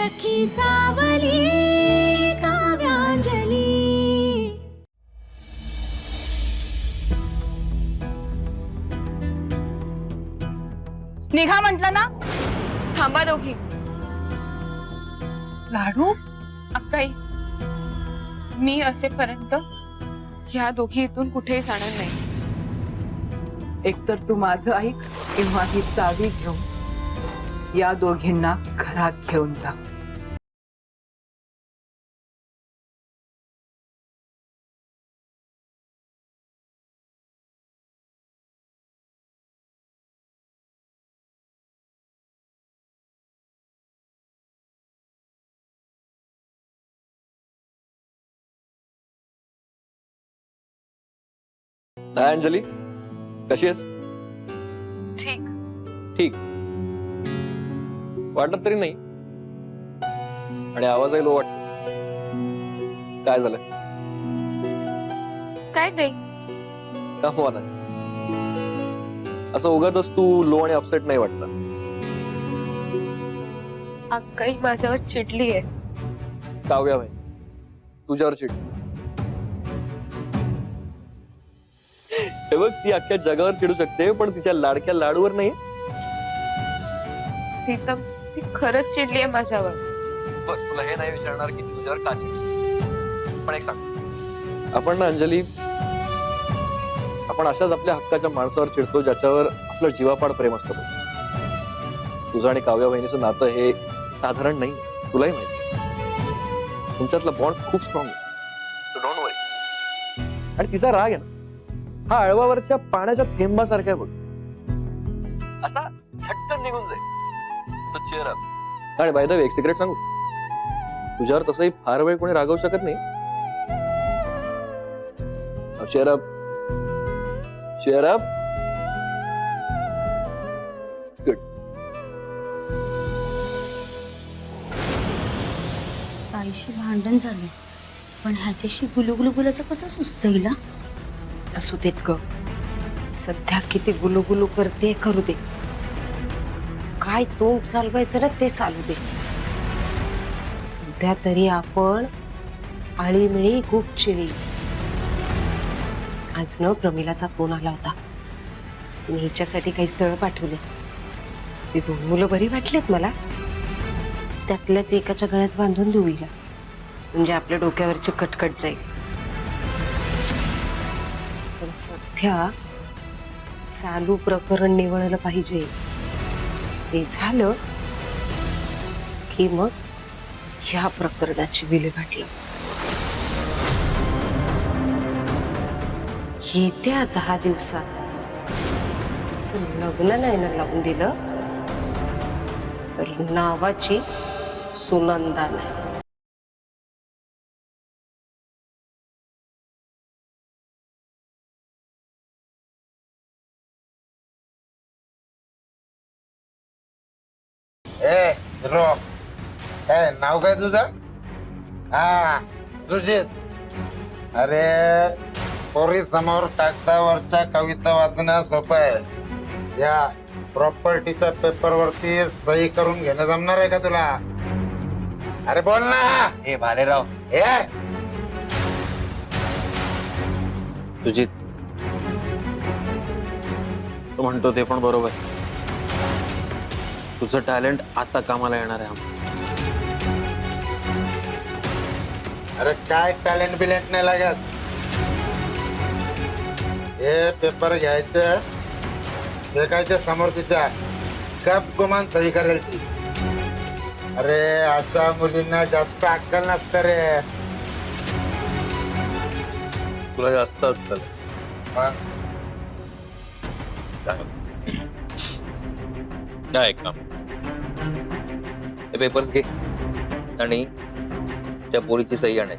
सखी सावली काव्यांजली। निघा म्हटलं ना। थांबा दोघी। लाडू अक्काई, मी असेपर्यंत ह्या दोघी इथून कुठेही जाणार नाही। एकतर तू माझं ऐक किंवा ही चावी घेऊन या दोघींना घरात घेऊन जा। अंजली, कशी आहेस? ठीक। ठीक वाटत तरी नाही आणि आवाजही लो वाटतो। काय झालं? काय नाही। का हो आता असं उगाचच तू लो आणि अपसेट नाही वाटत? अक्काई माझ्यावर चिडली आहे। काव्या भाई तुझ्यावर चिड? हे बघ, ती अख्ख्या जगावर चिडू शकते पण तिच्या लाडक्या लाडूवर नाही। प्रीतम, ती खरंच चिडली आहे माझ्यावर। बघ, तुला हे नाही विचारणार की ती तुझ्यावर का चिडली, पण एक सांग, आपण ना अंजली, आपण अशाच आपल्या हक्काच्या माणसावर चिडतो ज्याच्यावर आपलं जीवापाड प्रेम असतं। तुझं आणि काव्या बहिणीचं नातं हे साधारण नाही, तुलाही माहिती। तुमच्यातला बॉन्ड खूप स्ट्रॉंग आहे, डोंट वरी। आणि तिचा राग आहे ना, हा अळवावरच्या पाण्याच्या थेंबासारखा आहे बघ, असा झटकन निघून जाईल। तो चेअर अप। आणि बाय द वे, एक सिक्रेट सांगू, तुझ्यावर तसंही फार वेळ कोणी रागवू शकत नाही। Cheer up, cheer up. Good. ताईशी भांडण झाले पण ह्याच्याशी गुलुगुलू बोलायचं कसं सुचतं हिला? असू देत ग, सध्या किती गुलुगुलू करते करू दे, काय तोंड चालवायचं ना ते चालू दे। सध्या तरी आपण आळीमिळी गुपचिळी। आज न प्रमिलाचा फोन आला होता, तिने हिच्यासाठी काही स्थळ पाठवले। ती 2 मुलं बरी वाटलीत मला, त्यातल्याच एकाच्या गळ्यात बांधून देऊ हिला, म्हणजे आपल्या डोक्यावरची कटकट जाईल। पण सध्या चालू प्रकरण निवळलं पाहिजे, ते झालं की मग ह्या प्रकरणाची विल्हेवाट लावू। येत्या 10 दिवसात तिचं लग्न नाही ना लावून दिलं तर नावाची सुनंदा नाही। ए रो, काय नाव काय तुझं? हा, सुजित। अरे पोरी समोर कागदावरच्या कविता वाचणं सोपं आहे, या प्रॉपर्टीच्या पेपरवरती सही करून घेणं जमणार आहे का तुला? अरे बोल ना। ए भालेराव, ए सुजित, तू म्हणतो ते पण बरोबर। तुझं टॅलेंट आता कामाला येणार आहे। अरे काय टॅलेंट बिलेंट नाही लागत, हे पेपर घ्यायचं, फेकायच्या समोर तिच्या, गप गुमान सही करेल ती। अरे अशा मुलींना जास्त अक्कल नसतं रे। तुला जास्त अक्कल मग काय काम? हे पेपर्स घे आणि त्या पोरीची सही आणाय,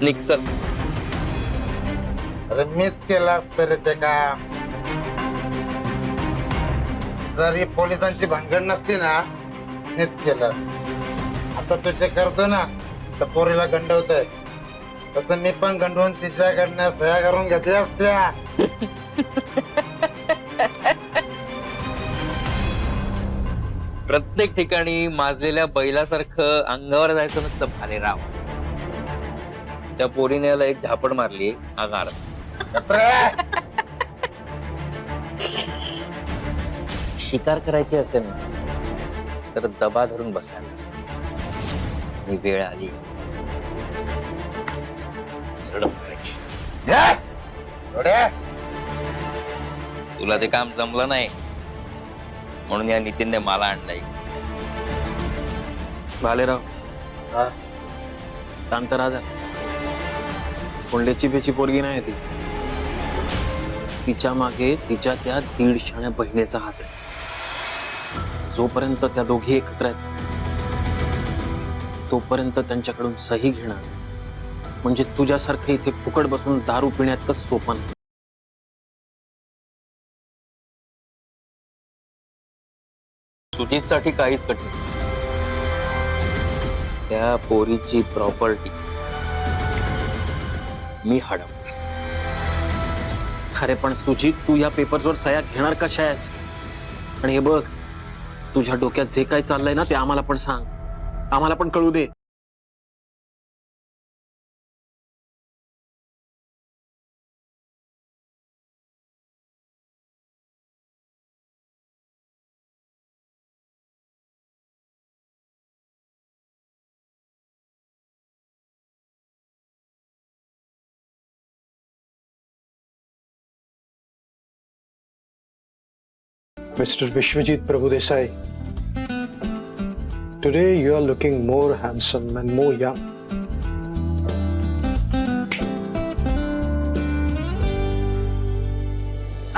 निघ चल। अरे मीच केलं असतं रे ते काम, जर ही पोलिसांची भानगड नसती ना मीच केलं असतं। आता तुझे करतो ना तर पोरीला गंडवतोय, तसं मी पण गंडवून तिच्याकडनं सह्या करून घेतल्या असत्या। प्रत्येक ठिकाणी माजलेल्या बैलासारखं अंगावर जायचं नसतं भालेराव. त्या पोरीने याला एक झापड मारली आगार. शिकार करायची असेल ना तर दबा धरून बसायला. आणि वेळ आली झडप करायची. तुला ते काम जमलं नाही म्हणून या नितीनने मला आणलंय. भालेराव शांत राजा. कोंडल्याची बेची पोरगी नाही ती. तिच्या मागे तिच्या त्या 150 बहिणीचा हात आहे. जोपर्यंत त्या दोघी एकत्र आहेत तोपर्यंत त्यांच्याकडून सही घेणार. म्हणजे तुझ्यासारखं इथे फुकट बसून दारू पिण्यात सोपं नाही. सुजितसाठी काहीच कठीण नाही. त्या पोरीची प्रॉपर्टी मी हडप. अरे पण सुजित, तू या पेपर्सवर सह्या घेणार कशा आहेस? आणि हे बघ, तुझ्या डोक्यात जे काय चाललंय ना ते आम्हाला पण सांग. आम्हाला पण कळू दे. Mr. Vishwajit Prabhudesai, today you are looking more handsome and more young.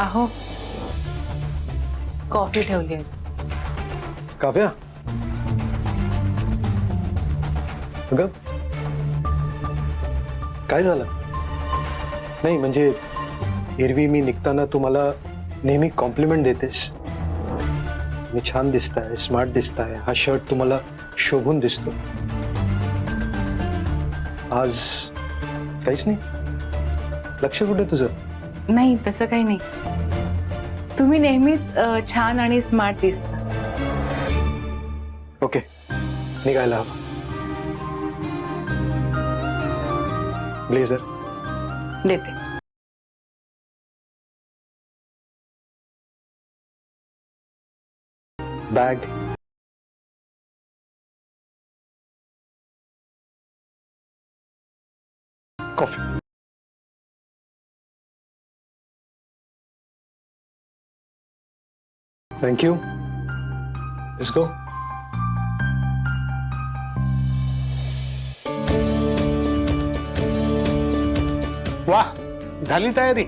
अहो कॉफी ठेवली आहे. काव्या, अगं काय झालं? नाही म्हणजे एरवी मी निघताना तुम्हाला नेहमी कॉम्प्लिमेंट देतेस. मी छान दिसताय, स्मार्ट दिसताय, हा शर्ट तुम्हाला शोभून दिसतो. आज काहीच नाही? लक्ष कुठे तुझं? नाही तसं काही नाही. तुम्ही नेहमीच छान आणि स्मार्ट दिसता. ओके, निघायला हवं. ब्लेझर देते. Bag coffee. Thank you. Let's go. वाह, झाली तयारी?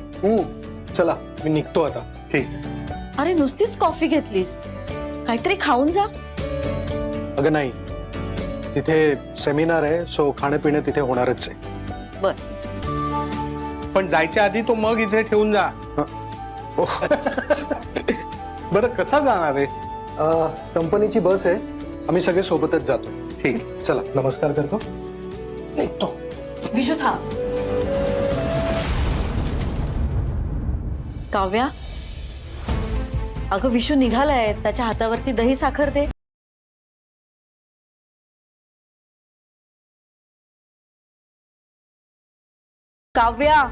चला मी निघतो आता. ठीक. अरे नुसतीच कॉफी घेतलीस, काहीतरी खाऊन जा. अगं नाही, तिथे सेमिनार आहे, सो खाणं पिणं तिथे होणारच आहे. बर. पण जायच्या आधी तो मग इथे ठेवून जा. बरं, कसा जाणार आहेस? कंपनीची बस आहे, आम्ही सगळे सोबतच जातो. ठीक. चला, नमस्कार करतो, निघतो. विशू थांब. काव्या, अगं विशू निघालाय, त्याच्या हातावरती दही साखर दे. काव्या.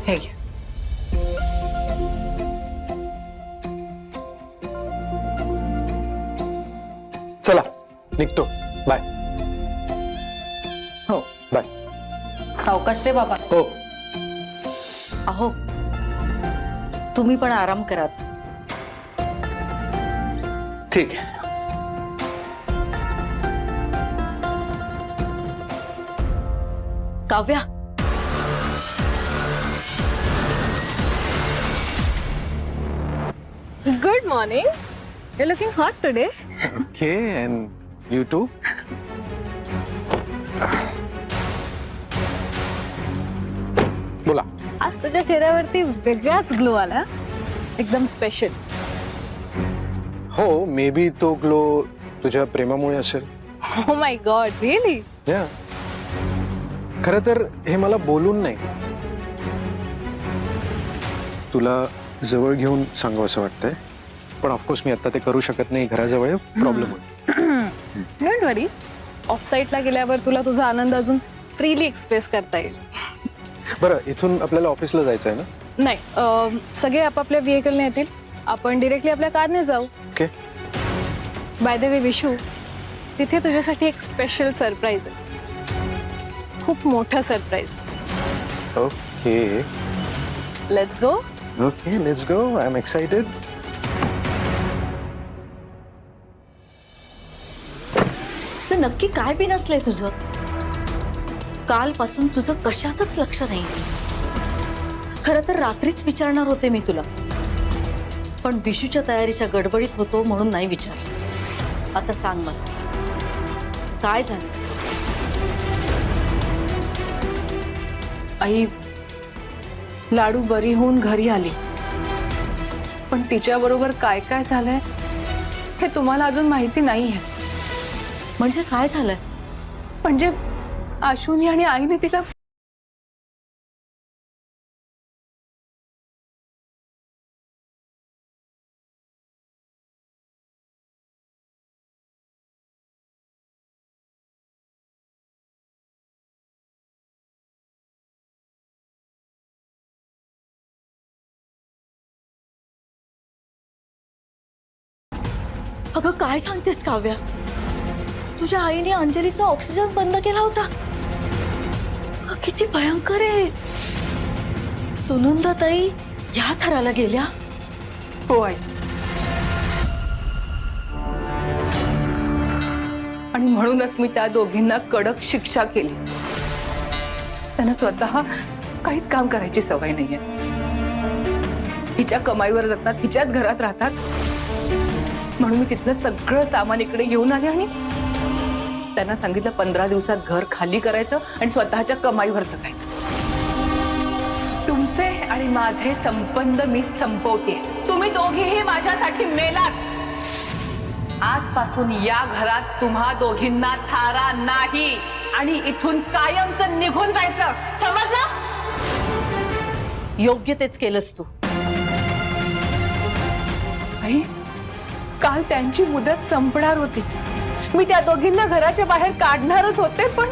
हे घ्या. चला निघतो. बाय. हो बाय. सावकाश रे बाबा. हो. अहो तुम्ही पण आराम करा. ठीक आहे. Kavya, Good morning. You're looking hot today. Okay, and you too? बोला. आज तुझ्या चेहऱ्यावरती वेगळाच ग्लो आला, एकदम स्पेशल. हो मे बी तो ग्लो तुझ्या प्रेमामुळे असेल. Oh my God, really? या खरं तर हे मला बोलून नाही, तुला जवळ घेऊन सांगावं असं वाटतंय. पण ऑफकोर्स मी आता ते करू शकत नाही, घराजवळ प्रॉब्लेम होईल. डोंट वरी, ऑफ साईटला गेल्यावर तुला तुझा आनंद अजून फ्रीली एक्सप्रेस करता येईल. बरं, इथून आपल्याला ऑफिसला जायचं आहे ना? नाही, सगळे आपापल्या व्हेकलने येतील, आपण डिरेक्टली आपल्या कारने जाऊ. Okay. By the way Vishu, तिथे तुझ्यासाठी एक स्पेशल सरप्राईज आहे, खूप मोठं surprise. Okay let's go. Okay let's go. I am excited. तर नक्की काय बिनसलंय तुझं? कालपासून तुझं कशातच लक्ष नाही. खरं तर रात्रीच विचारणार होते मी तुला, पण विशूच्या तयारीच्या गडबडीत होतो म्हणून नाही विचारलं. आता सांग मला, काय झालं? आई लाडू बरी होऊन घरी आली, पण तिच्याबरोबर काय काय झालंय हे तुम्हाला अजून माहिती नाहीये. म्हणजे काय झालंय? म्हणजे आशुनी आणि आईने तिला अगं काय सांगतेस काव्या? तुझ्या आईने अंजलीचा ऑक्सिजन बंद केला होता? किती भयंकर आहे. सुनंदाताई या थराला गेल्या? हो आई, आणि म्हणूनच मी त्या दोघींना कडक शिक्षा केली. त्यांना स्वतः काहीच काम करायची सवय नाहीये. हिच्या कमाईवर जातात, हिच्याच घरात राहतात. म्हणून मी तिथलं सगळं सामान इकडे घेऊन आले आणि त्यांना सांगितलं 15 दिवसात घर खाली करायचं आणि स्वतःच्या कमाईवर जगायचं. तुमचे आणि माझे संबंध मी संपवते. तुम्ही दोघेही माझ्यासाठी मेलात. आजपासून या घरात तुम्हा दोघींना थारा नाही आणि इथून कायमचं निघून जायचं, समजलं? योग्य तेच केलंस तू. आई, काल त्यांची मुदत संपणार होती. मी त्या दोघींना घराच्या बाहेर काढणारच होते, पण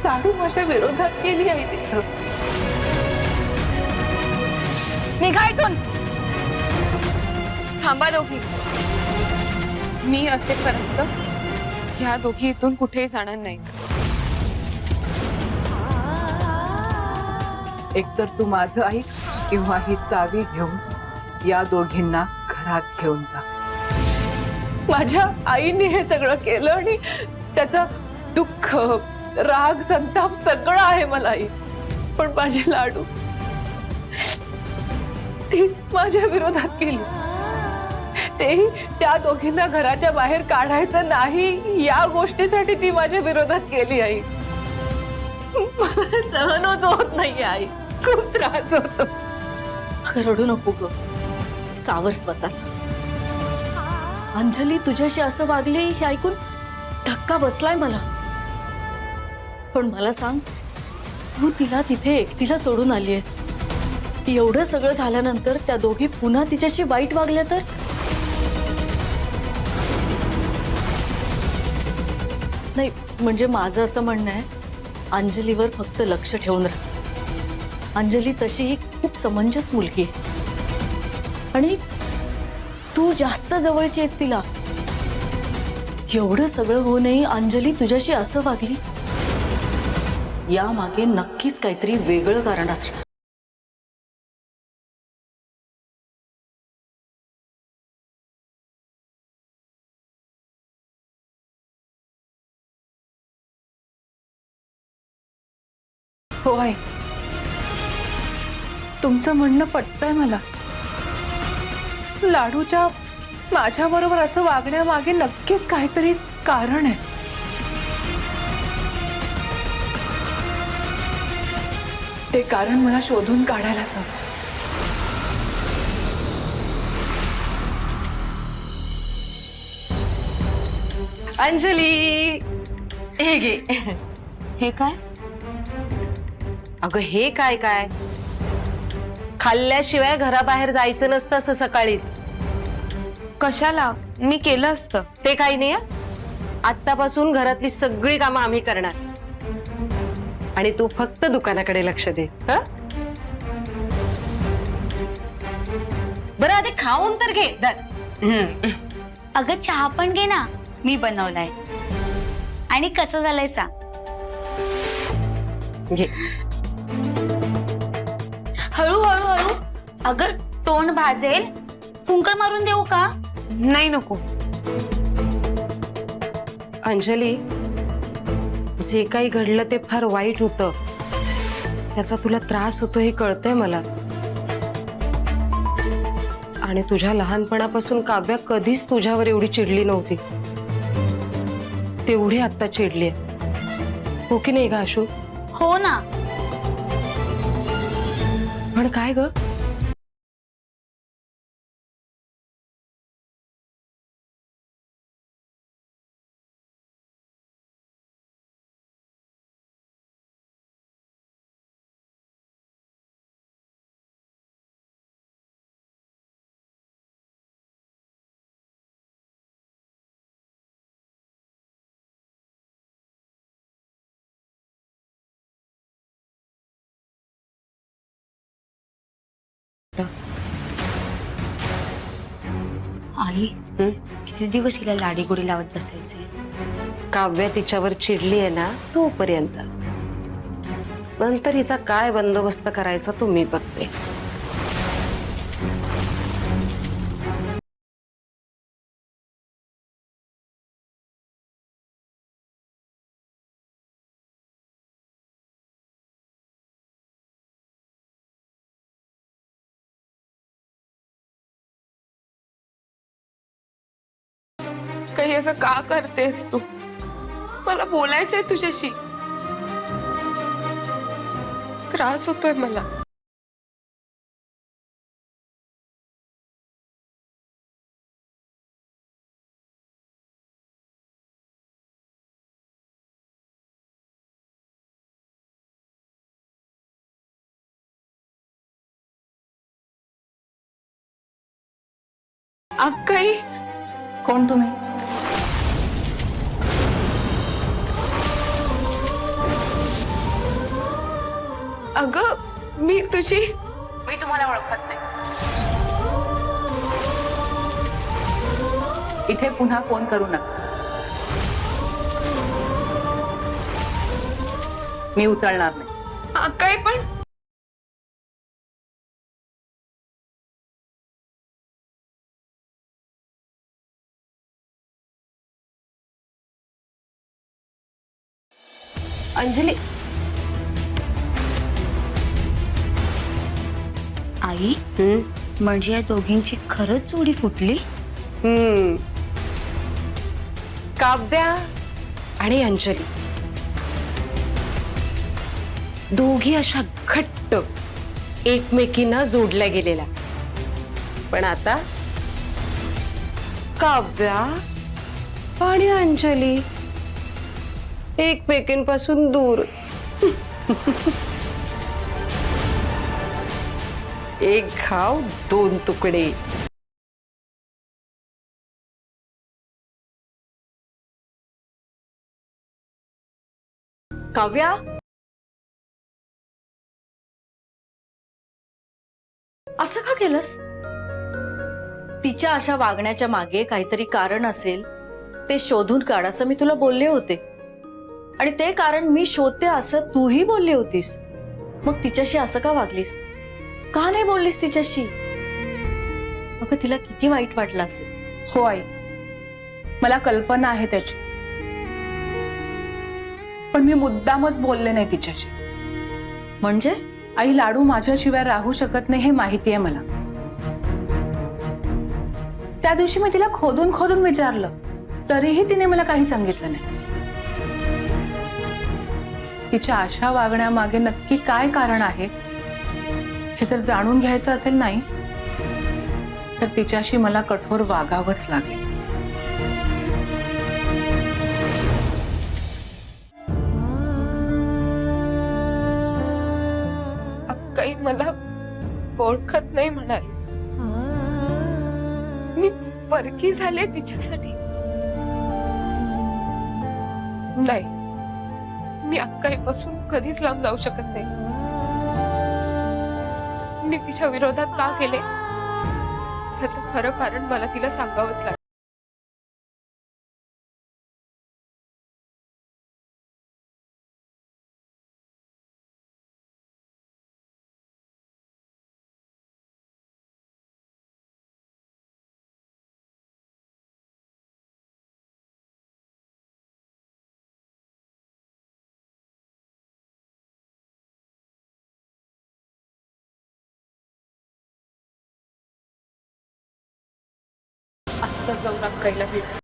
लाडू माझ्या विरोधात केली आहे. तिथं निघा इथून. थांबा दोघी, मी असेपर्यंत ह्या दोघी इथून कुठेही जाणार नाही. एकतर तू माझं ऐक किंवा ही चावी घेऊन या दोघींना घरात घेऊन जा. माझ्या आईने हे सगळं केलं आणि त्याचा दुःख, राग, संताप सगळं आहे मला आई. पण माझे लाडू, तीच माझ्या विरोधात केली. तेही त्या दोघींना घराच्या बाहेर काढायचं नाही या गोष्टीसाठी ती माझ्या विरोधात केली. आई, मला सहनच होत नाही आई, खूप त्रास होतो. रडू नको ग, सावर स्वतःला. अंजली तुझ्याशी असं वागली हे ऐकून धक्का बसलाय मला. पण मला सांग, तू तिला तिथे एकटीला सोडून आली आहेस. एवढं सगळं झाल्यानंतर त्या दोघी पुन्हा तिच्याशी वाईट वागल्या तर? नाही, म्हणजे माझं असं म्हणणं आहे, अंजलीवर फक्त लक्ष ठेवून राहा. अंजली तशी खूप समंजस मुलगी आहे आणि तू जास्त जवळची आहेस तिला. एवढं सगळं होऊनही अंजली तुझ्याशी असं वागली, यामागे नक्कीच काहीतरी वेगळं कारण असणार. हो आहे, तुमचं म्हणणं पटतंय मला. लाडूच्या माझ्याबरोबर असं वागण्यामागे नक्कीच काहीतरी कारण आहे. ते कारण मला शोधून काढायलाच हवं. अंजली, हे घे. हे काय? अगं हे काय काय, खाल्ल्याशिवाय घराबाहेर जायचं नसतं असं सकाळीच. कशाला? मी केलं असतं. ते काही नाही. आत्तापासून घरातली सगळी कामं आम्ही करणार आणि तू फक्त दुकानाकडे लक्ष दे. बरं आधी खाऊन तर घे. अगं चहा पण घे ना, मी बनवलाय. आणि कसं झालंय सांग. घे. हळूहळू हळू. अगं तोंड भाजेल. फुंकर मारून देऊ का? नाही नको. अंजली, जे काही घडलं ते फार वाईट होतं. त्याचा तुला त्रास होतो हे कळतंय मला. आणि तुझ्या लहानपणापासून काव्या कधीच तुझ्यावर एवढी चिडली नव्हती. तेवढी आत्ता चिडली. हो की नाही ग आशू? हो ना. पण काय ग? आई, किती दिवस हिला लाडीगोडी लावत बसायचे. काव्या तिच्यावर चिडली आहे ना तोपर्यंत. नंतर हिचा काय बंदोबस्त करायचा तो मी बघते. काही असं का करतेस तू? मला बोलायचंय तुझ्याशी. त्रास होतोय मला. अक्काई, कोण तुम्ही? अगं मी तुझी. मी तुम्हाला ओळखत नाही. इथे पुन्हा फोन करू नका. मी उचलणार नाही. अक्काई पण अंजली, आई, म्हणजे या दोघींची खरंच जोडी फुटली. काव्या आणि अंजली दोघी अशा घट्ट एकमेकींना जोडल्या गेलेल्या. पण आता काव्या आणि अंजली एकमेकींपासून दूर. एक घाव दोन तुकडे. काव्या, असं का केलंस? तिच्या अशा वागण्याच्या मागे काहीतरी कारण असेल, ते शोधून काढ असं मी तुला बोलले होते. आणि ते कारण मी शोधते असं तूही बोलली होतीस. मग तिच्याशी असं का वागलीस? का नाही बोललीस तिच्याशी? अगं तिला किती वाईट वाटलं असेल. हो आई, मला कल्पना आहे त्याची. पण मी मुद्दामच बोलले नाही तिच्याशी. म्हणजे आई, लाडू माझ्याशिवाय राहू शकत नाही हे माहिती आहे मला. त्या दिवशी मी तिला खोदून खोदून विचारलं, तरीही तिने मला काही सांगितलं नाही. तिच्या अशा वागण्यामागे नक्की काय कारण आहे हे जर जाणून घ्यायचं असेल नाही तर तिच्याशी मला कठोर वागावंच लागेल. ओळखत नाही म्हणाली. मी परकी झाले तिच्यासाठी. नाही, मी अक्काईपासून कधीच लांब जाऊ शकत नाही. मी तिच्या विरोधात का केले ह्याचं खरं कारण मला तिला सांगावंच लागेल. आत्ता जाऊन अक्काईला भेट.